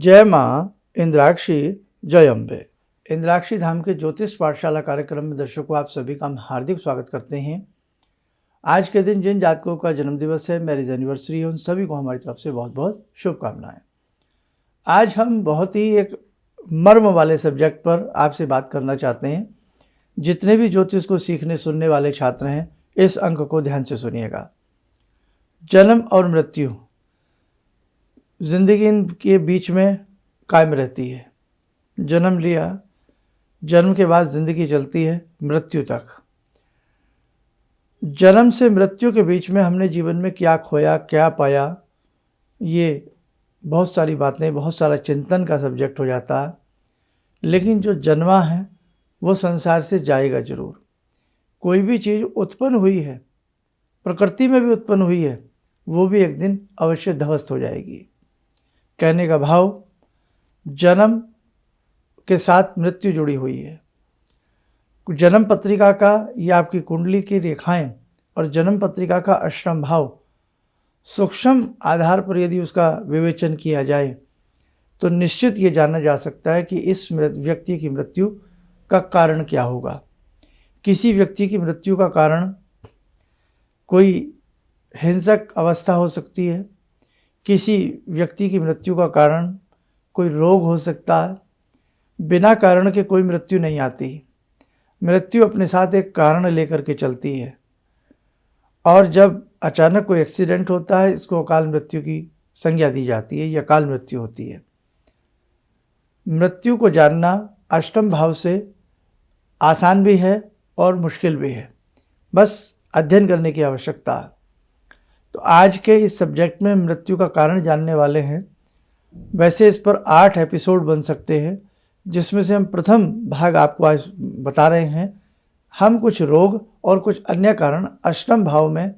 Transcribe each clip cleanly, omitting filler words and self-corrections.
जय माँ इंद्राक्षी जय अम्बे। इंद्राक्षी धाम के ज्योतिष पाठशाला कार्यक्रम में दर्शकों आप सभी का हम हार्दिक स्वागत करते हैं। आज के दिन जिन जातकों का जन्मदिवस है, मैरिज एनिवर्सरी है, उन सभी को हमारी तरफ से बहुत बहुत शुभकामनाएं। आज हम बहुत ही एक मर्म वाले सब्जेक्ट पर आपसे बात करना चाहते हैं। जितने भी ज्योतिष को सीखने सुनने वाले छात्र हैं, इस अंक को ध्यान से सुनिएगा। जन्म और मृत्यु जिंदगी के बीच में कायम रहती है। जन्म लिया, जन्म के बाद ज़िंदगी चलती है मृत्यु तक। जन्म से मृत्यु के बीच में हमने जीवन में क्या खोया, क्या पाया, ये बहुत सारी बातें, बहुत सारा चिंतन का सब्जेक्ट हो जाता है। लेकिन जो जन्मा है वो संसार से जाएगा ज़रूर। कोई भी चीज़ उत्पन्न हुई है, प्रकृति में भी उत्पन्न हुई है, वो भी एक दिन अवश्य ध्वस्त हो जाएगी। कहने का भाव, जन्म के साथ मृत्यु जुड़ी हुई है। जन्म पत्रिका का या आपकी कुंडली की रेखाएं और जन्म पत्रिका का अष्टम भाव सूक्ष्म आधार पर यदि उसका विवेचन किया जाए तो निश्चित ये जाना जा सकता है कि इस व्यक्ति की मृत्यु का कारण क्या होगा। किसी व्यक्ति की मृत्यु का कारण कोई हिंसक अवस्था हो सकती है, किसी व्यक्ति की मृत्यु का कारण कोई रोग हो सकता है। बिना कारण के कोई मृत्यु नहीं आती। मृत्यु अपने साथ एक कारण लेकर के चलती है, और जब अचानक कोई एक्सीडेंट होता है, इसको अकाल मृत्यु की संज्ञा दी जाती है या अकाल मृत्यु होती है। मृत्यु को जानना अष्टम भाव से आसान भी है और मुश्किल भी है, बस अध्ययन करने की आवश्यकता है। तो आज के इस सब्जेक्ट में मृत्यु का कारण जानने वाले हैं। वैसे इस पर 8 एपिसोड बन सकते हैं, जिसमें से हम प्रथम भाग आपको आज बता रहे हैं। हम कुछ रोग और कुछ अन्य कारण, अष्टम भाव में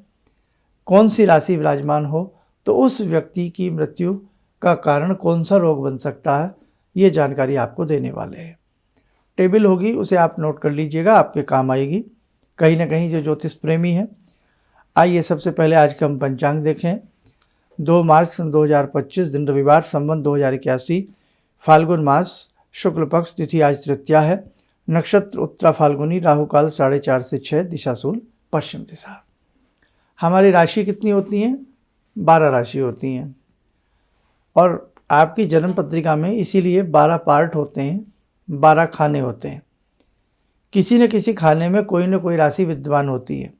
कौन सी राशि विराजमान हो तो उस व्यक्ति की मृत्यु का कारण कौन सा रोग बन सकता है, ये जानकारी आपको देने वाले हैं। टेबल होगी, उसे आप नोट कर लीजिएगा, आपके काम आएगी कहीं ना कहीं जो ज्योतिष प्रेमी है। आइए सबसे पहले आज का हम पंचांग देखें। 2 मार्च सन 2025, दिन रविवार, संवत 2081, फाल्गुन मास, शुक्ल पक्ष, तिथि आज तृतीया है, नक्षत्र उत्तरा फाल्गुनी, राहु काल 4:30 से 6, दिशा शूल पश्चिम दिशा। हमारी राशि कितनी होती हैं? 12 राशि होती हैं, और आपकी जन्म पत्रिका में इसीलिए 12 पार्ट होते हैं, 12 खाने होते हैं। किसी न किसी खाने में कोई न कोई राशि विद्यमान होती है,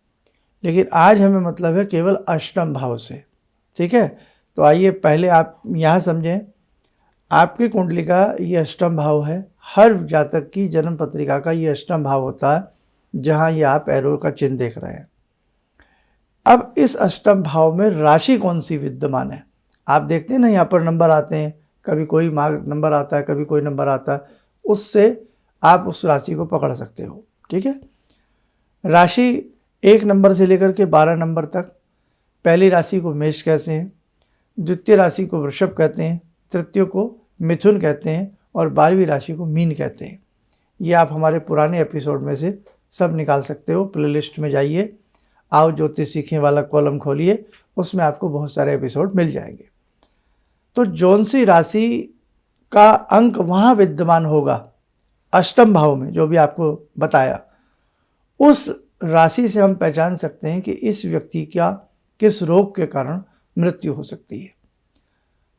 लेकिन आज हमें मतलब है केवल अष्टम भाव से। ठीक है, तो आइए पहले आप यहाँ समझें। आपकी कुंडली का ये अष्टम भाव है। हर जातक की जन्म पत्रिका का ये अष्टम भाव होता है, जहाँ ये आप एरो का चिन्ह देख रहे हैं। अब इस अष्टम भाव में राशि कौन सी विद्यमान है? आप देखते हैं ना, यहाँ पर नंबर आते हैं, कभी कोई मार्क नंबर आता है, कभी कोई नंबर आता है, उससे आप उस राशि को पकड़ सकते हो। ठीक है, राशि 1 नंबर से लेकर के 12 नंबर तक। पहली राशि को मेष कहते हैं, द्वितीय राशि को वृषभ कहते हैं, तृतीय को मिथुन कहते हैं, और 12वीं राशि को मीन कहते हैं। ये आप हमारे पुराने एपिसोड में से सब निकाल सकते हो। प्लेलिस्ट में जाइए, आओ ज्योतिष सीखने वाला कॉलम खोलिए, उसमें आपको बहुत सारे एपिसोड मिल जाएंगे। तो जौन सी राशि का अंक वहाँ विद्यमान होगा अष्टम भाव में, जो भी आपको बताया, उस राशि से हम पहचान सकते हैं कि इस व्यक्ति का किस रोग के कारण मृत्यु हो सकती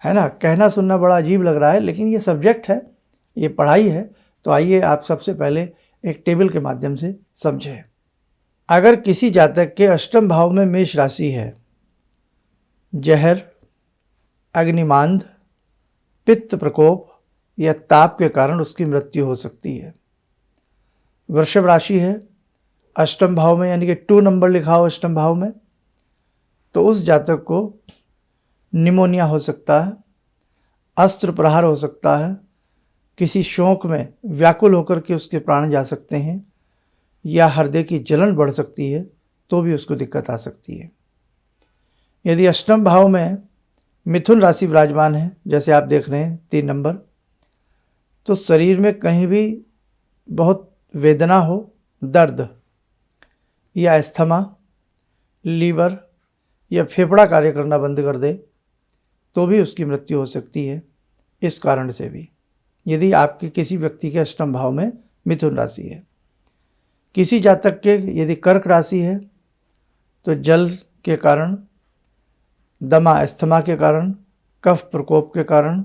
है ना। कहना सुनना बड़ा अजीब लग रहा है, लेकिन ये सब्जेक्ट है, ये पढ़ाई है। तो आइए आप सबसे पहले एक टेबल के माध्यम से समझें। अगर किसी जातक के अष्टम भाव में मेष राशि है, जहर, अग्निमांद, पित्त प्रकोप या ताप के कारण उसकी मृत्यु हो सकती है। वृषभ राशि है अष्टम भाव में, यानी कि 2 नंबर लिखा हो अष्टम भाव में, तो उस जातक को निमोनिया हो सकता है, अस्त्र प्रहार हो सकता है, किसी शोक में व्याकुल होकर के उसके प्राण जा सकते हैं, या हृदय की जलन बढ़ सकती है, तो भी उसको दिक्कत आ सकती है। यदि अष्टम भाव में मिथुन राशि विराजमान है, जैसे आप देख रहे हैं 3 नंबर, तो शरीर में कहीं भी बहुत वेदना हो, दर्द या अस्थमा, लीवर या फेफड़ा कार्य करना बंद कर दे, तो भी उसकी मृत्यु हो सकती है। इस कारण से भी, यदि आपके किसी व्यक्ति के अष्टम भाव में मिथुन राशि है। किसी जातक के यदि कर्क राशि है तो जल के कारण, दमा अस्थमा के कारण, कफ प्रकोप के कारण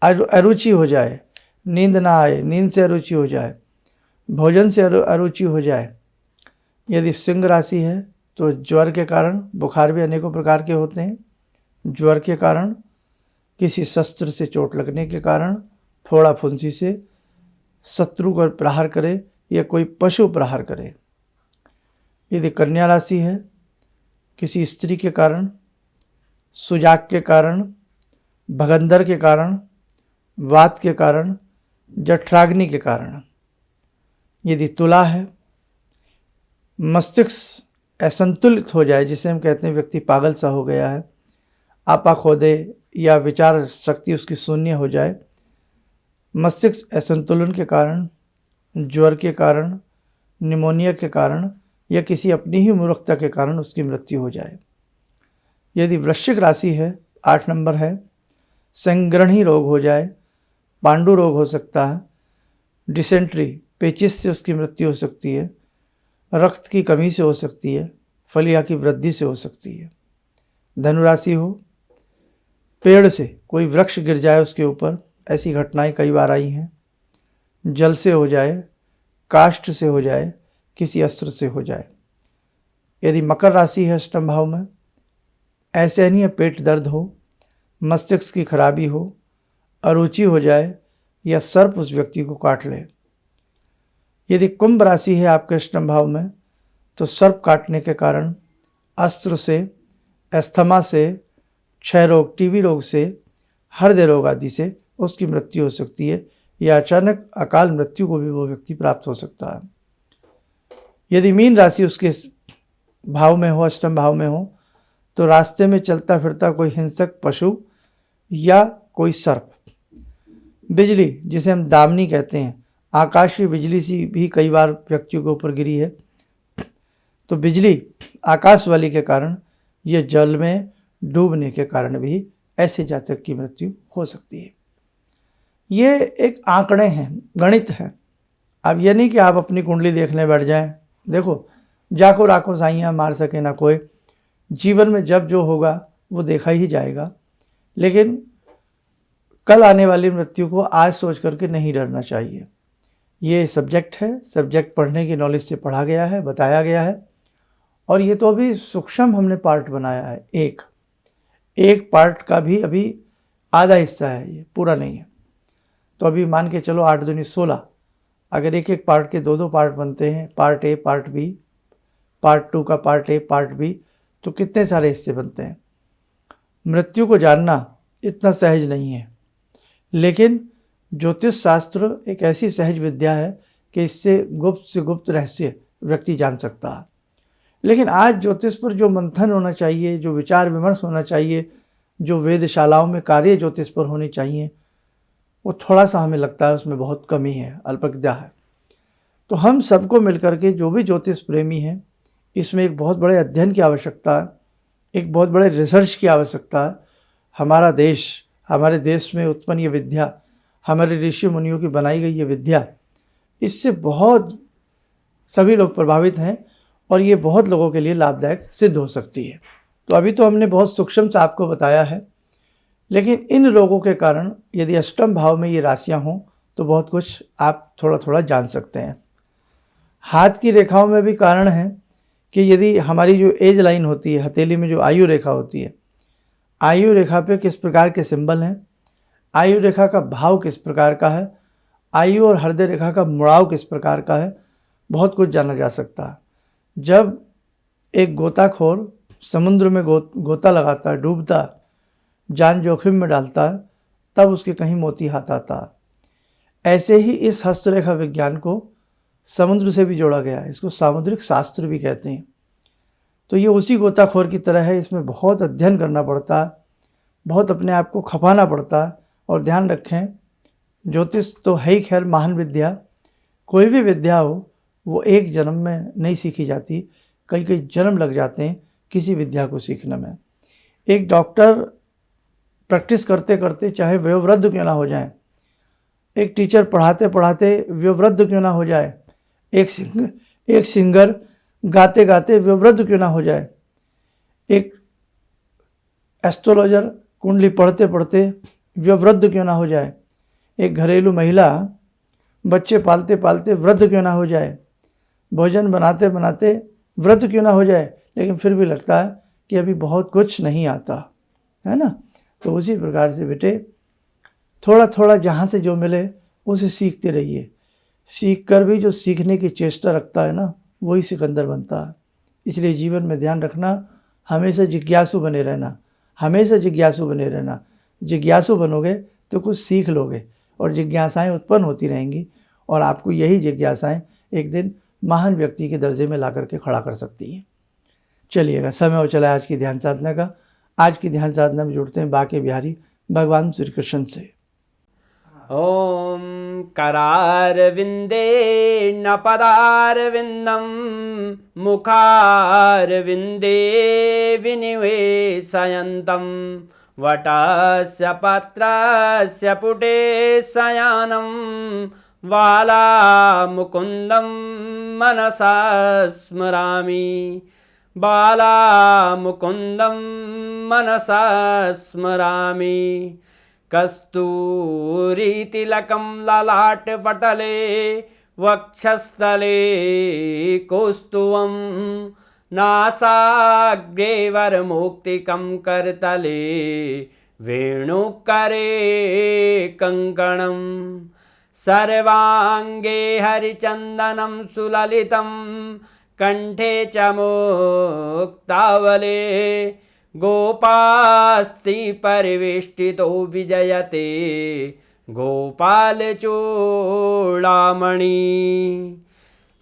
अरुचि हो जाए, नींद ना आए, नींद से अरुचि हो जाए, भोजन से अरुचि हो जाए। यदि सिंह राशि है तो ज्वर के कारण, बुखार भी अनेकों प्रकार के होते हैं, ज्वर के कारण, किसी शस्त्र से चोट लगने के कारण, फोड़ा फुंसी से, शत्रु को प्रहार करे या कोई पशु प्रहार करे। यदि कन्या राशि है, किसी स्त्री के कारण, सुजाक के कारण, भगंदर के कारण, वात के कारण, जठराग्नि के कारण। यदि तुला है, मस्तिष्क असंतुलित हो जाए, जिसे हम कहते हैं व्यक्ति पागल सा हो गया है, आपा खो दे या विचार शक्ति उसकी शून्य हो जाए, मस्तिष्क असंतुलन के कारण, ज्वर के कारण, निमोनिया के कारण या किसी अपनी ही मूर्खता के कारण उसकी मृत्यु हो जाए। यदि वृश्चिक राशि है, 8 नंबर है, संग्रहणी रोग हो जाए, पांडु रोग हो सकता है, डिसेंट्री पेचिस से उसकी मृत्यु हो सकती है, रक्त की कमी से हो सकती है, फलिया की वृद्धि से हो सकती है। धनु राशि हो, पेड़ से कोई वृक्ष गिर जाए उसके ऊपर, ऐसी घटनाएं कई बार आई हैं। जल से हो जाए, काष्ठ से हो जाए, किसी अस्त्र से हो जाए। यदि मकर राशि है अष्टम भाव में, असहनीय पेट दर्द हो, मस्तिष्क की खराबी हो, अरुचि हो जाए या सर्प उस व्यक्ति को काट ले। यदि कुंभ राशि है आपके अष्टम भाव में, तो सर्प काटने के कारण, अस्त्र से, अस्थमा से, क्षय रोग, टीबी रोग से, हृदय रोग आदि से उसकी मृत्यु हो सकती है या अचानक अकाल मृत्यु को भी वो व्यक्ति प्राप्त हो सकता है। यदि मीन राशि उसके भाव में हो, अष्टम भाव में हो, तो रास्ते में चलता फिरता कोई हिंसक पशु या कोई सर्प, बिजली जिसे हम दामनी कहते हैं, आकाशीय बिजली सी भी कई बार व्यक्तियों के ऊपर गिरी है, तो बिजली आकाशवाणी के कारण, ये जल में डूबने के कारण भी ऐसे जातक की मृत्यु हो सकती है। ये एक आंकड़े हैं, गणित है। अब ये नहीं कि आप अपनी कुंडली देखने बैठ जाएं, देखो जाको राको साइयाँ मार सके ना कोई, जीवन में जब जो होगा वो देखा ही जाएगा, लेकिन कल आने वाली मृत्यु को आज सोच करके नहीं डरना चाहिए। ये सब्जेक्ट है, सब्जेक्ट पढ़ने की नॉलेज से पढ़ा गया है, बताया गया है, और ये तो अभी सूक्ष्म हमने पार्ट बनाया है। एक पार्ट का भी अभी आधा हिस्सा है, ये पूरा नहीं है। तो अभी मान के चलो 8 दूनी 16, अगर एक एक पार्ट के 2 पार्ट बनते हैं, part A, part B, part 2 का पार्ट ए, पार्ट बी, तो कितने सारे हिस्से बनते हैं। मृत्यु को जानना इतना सहज नहीं है, लेकिन ज्योतिष शास्त्र एक ऐसी सहज विद्या है कि इससे गुप्त से गुप्त रहस्य व्यक्ति जान सकता है। लेकिन आज ज्योतिष पर जो मंथन होना चाहिए, जो विचार विमर्श होना चाहिए, जो वेदशालाओं में कार्य ज्योतिष पर होनी चाहिए, वो थोड़ा सा हमें लगता है उसमें बहुत कमी है, अल्पज्ञता है। तो हम सबको मिलकर के, जो भी ज्योतिष प्रेमी हैं, इसमें एक बहुत बड़े अध्ययन की आवश्यकता है, एक बहुत बड़े रिसर्च की आवश्यकता है। हमारे देश में उत्पन्न ये विद्या, हमारे ऋषि मुनियों की बनाई गई ये विद्या, इससे बहुत सभी लोग प्रभावित हैं और ये बहुत लोगों के लिए लाभदायक सिद्ध हो सकती है। तो अभी तो हमने बहुत सूक्ष्म से आपको बताया है, लेकिन इन रोगों के कारण यदि अष्टम भाव में ये राशियां हों तो बहुत कुछ आप थोड़ा थोड़ा जान सकते हैं। हाथ की रेखाओं में भी कारण है कि यदि हमारी जो एज लाइन होती है, हथेली में जो आयु रेखा होती है, आयु रेखा पे किस प्रकार के सिंबल हैं, आयु रेखा का भाव किस प्रकार का है, आयु और हृदय रेखा का मुड़ाव किस प्रकार का है, बहुत कुछ जाना जा सकता है। जब एक गोताखोर समुद्र में गोता लगाता है, डूबता, जान जोखिम में डालता है, तब उसके कहीं मोती हाथ आता है। ऐसे ही इस हस्तरेखा विज्ञान को समुद्र से भी जोड़ा गया है, इसको सामुद्रिक शास्त्र भी कहते हैं। तो ये उसी गोताखोर की तरह है, इसमें बहुत अध्ययन करना पड़ता है, बहुत अपने आप को खपाना पड़ता है। और ध्यान रखें, ज्योतिष तो है ही खैर महान विद्या, कोई भी विद्या हो वो एक जन्म में नहीं सीखी जाती, कई कई जन्म लग जाते हैं किसी विद्या को सीखने में। एक डॉक्टर प्रैक्टिस करते करते चाहे वयोवृद्ध क्यों ना हो जाए, एक टीचर पढ़ाते पढ़ाते वयोवृद्ध क्यों ना हो जाए, एक सिंगर गाते गाते वयोवृद्ध क्यों ना हो जाए, एक एस्ट्रोलॉजर कुंडली पढ़ते पढ़ते वयोवृद्ध क्यों ना हो जाए, एक घरेलू महिला बच्चे पालते पालते वृद्ध क्यों ना हो जाए, भोजन बनाते बनाते वृद्ध क्यों ना हो जाए, लेकिन फिर भी लगता है कि अभी बहुत कुछ नहीं आता, है ना। तो उसी प्रकार से बेटे थोड़ा थोड़ा जहाँ से जो मिले उसे सीखते रहिए। सीख कर भी जो सीखने की चेष्टा रखता है ना, वही सिकंदर बनता है। इसलिए जीवन में ध्यान रखना, हमेशा जिज्ञासु बने रहना, हमेशा जिज्ञासु बने रहना। जिज्ञासु बनोगे तो कुछ सीख लोगे और जिज्ञासाएं उत्पन्न होती रहेंगी और आपको यही जिज्ञासाएं एक दिन महान व्यक्ति के दर्जे में ला करके खड़ा कर सकती हैं। चलिएगा, समय हो चला आज की ध्यान साधना का। आज की ध्यान साधना में जुड़ते हैं बाके बिहारी भगवान श्री कृष्ण से। ओम करारविंदे न पदारविंदम मुखारविंदे विनिवेशयन्तं वटस्य पत्रस्य पुटे शयानं बालामुकुन्दं मनसा स्मरामि, बालामुकुन्दं मनसा स्मरामि। कस्तूरीतिलकं ललाटपटले वक्षस्थले कौस्तुभं नासाग्रे वरमुक्तिकं करतले वेणुकरे कङ्कणं सर्वाङ्गे हरिचन्दनं सुललितं कंठे च मुक्तावले गोपास्ति परिवेष्टितो विजयते गोपालचूडामणि।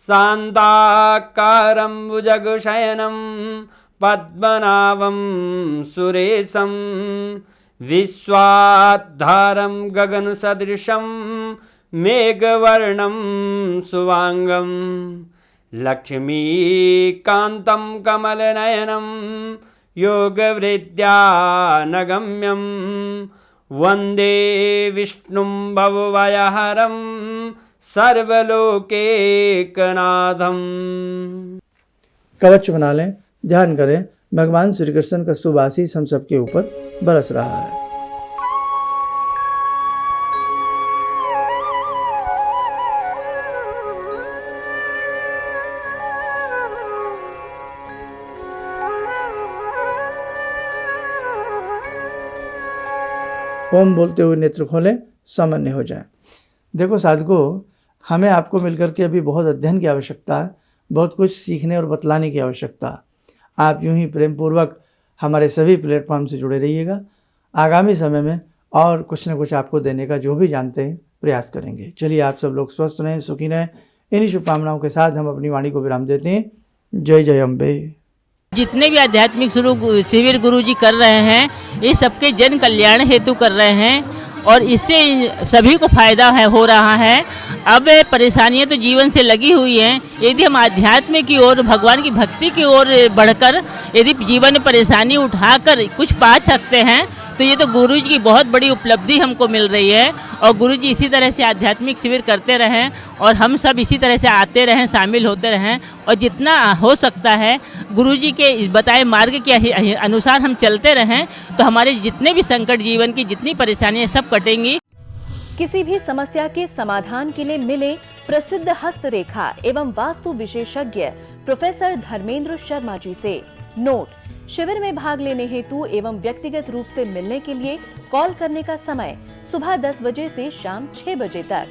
शान्ताकारं भुजगशयनं पद्मनाभं सुरेशं विश्वाधारं गगनसदृशं मेघवर्णं शुभांगं लक्ष्मीकान्तं कमलनयनं योगवृद्ध्यानगम्यं वन्दे विष्णुं भवभयहरं सर्वलोकैकनाथं। कवच बना लें, ध्यान करें, भगवान श्री कृष्ण का शुभ आशीष हम सबके ऊपर बरस रहा है। ओम बोलते हुए नेत्र खोलें, सामान्य हो जाए। देखो साधको, हमें आपको मिलकर के अभी बहुत अध्ययन की आवश्यकता है, बहुत कुछ सीखने और बतलाने की आवश्यकता है। आप यूं ही प्रेम पूर्वक हमारे सभी प्लेटफॉर्म से जुड़े रहिएगा। आगामी समय में और कुछ न कुछ आपको देने का जो भी जानते हैं प्रयास करेंगे। चलिए, आप सब लोग स्वस्थ रहें, सुखी रहें। इन्हीं शुभकामनाओं के साथ हम अपनी वाणी को विराम देते हैं। जय जय अम्बे। जितने भी आध्यात्मिक शिविर गुरु जी कर रहे हैं, ये सबके जन कल्याण हेतु कर रहे हैं और इससे सभी को फायदा हो रहा है। अब परेशानियां तो जीवन से लगी हुई हैं, यदि हम आध्यात्म की ओर, भगवान की भक्ति की ओर बढ़कर यदि जीवन में परेशानी उठाकर कुछ पा सकते हैं तो ये तो गुरु जी की बहुत बड़ी उपलब्धि हमको मिल रही है। और गुरु जी इसी तरह से आध्यात्मिक शिविर करते रहें और हम सब इसी तरह से आते रहें, शामिल होते रहें और जितना हो सकता है गुरु जी के बताए मार्ग के अनुसार हम चलते रहें तो हमारे जितने भी संकट, जीवन की जितनी परेशानियां सब कटेंगी। किसी भी समस्या के समाधान के लिए मिले प्रसिद्ध हस्तरेखा एवं वास्तु विशेषज्ञ प्रोफेसर धर्मेंद्र शर्मा जी से। नोट: शिविर में भाग लेने हेतु एवं व्यक्तिगत रूप से मिलने के लिए कॉल करने का समय सुबह 10 बजे से शाम 6 बजे तक।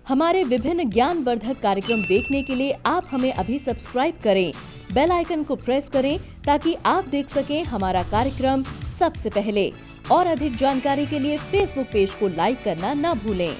हमारे विभिन्न ज्ञानवर्धक कार्यक्रम देखने के लिए आप हमें अभी सब्सक्राइब करें, बेल आइकन को प्रेस करें ताकि आप देख सकें हमारा कार्यक्रम सबसे पहले। और अधिक जानकारी के लिए फेसबुक पेज को लाइक करना न भूलें।